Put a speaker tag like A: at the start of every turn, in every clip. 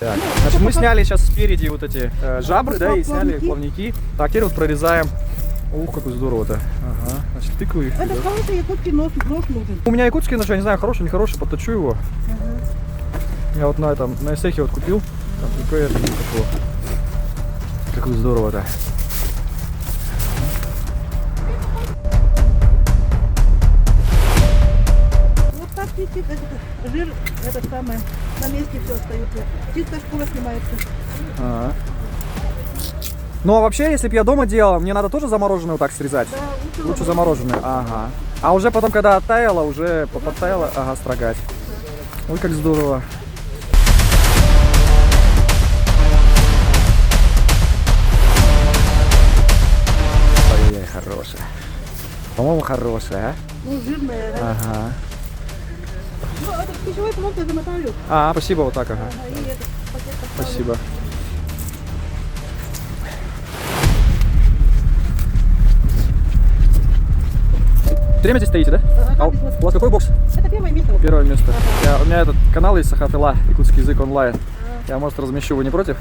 A: Так, значит, мы сняли сейчас спереди вот эти жабры, да, и сняли плавники. Так, теперь вот прорезаем. Ух, как здорово-то. Ага, значит, тыкаю их.
B: Это хороший якутский нож нужен.
A: У меня якутский нож, я не знаю, хороший, нехороший, подточу его. Я вот на этом, на эсехе вот купил. Там такое, это никакого. Как здорово-то.
B: Вот так чистит, жир, это самое, на месте все остается. Чисто шкура снимается.
A: Ага. Ну а вообще, если бы я дома делал, мне надо тоже замороженную вот так срезать?
B: Да,
A: Лучше замороженную, ага. А уже потом, когда оттаяло, уже подтаяло, ага, строгать. Ой, как здорово. Ой-ой-ой, хорошая. По-моему, хорошая, а?
B: Ну, жирная, да.
A: Ага.
B: Ну, это пищевой продукт я замотаю.
A: А, спасибо, вот так, ага.
B: Ага, и этот пакет поставлю.
A: Спасибо. Время здесь стоите, да?
B: Ага,
A: А у вас какой бокс?
B: Это первое место.
A: Первое место.
B: Ага.
A: У меня этот канал есть Сахатыла, якутский язык онлайн. Я, может, размещу, вы не против?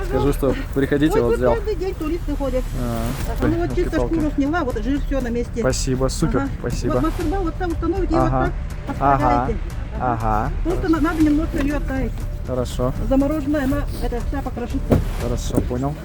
A: Скажу, что приходите, вот взял.
B: Каждый день туристы ходят.
A: Ой,
B: Ну вот чисто
A: елки-палки.
B: шкуру сняла, вот жир все на месте.
A: Спасибо, супер,
B: Ага.
A: спасибо.
B: Вот мастурбал вот там установите и
A: Ага.
B: вот так подставляете.
A: Ага.
B: Просто надо немножко ее оттаять.
A: Хорошо,
B: Замороженная, она это вся покрошится.
A: хорошо, понял.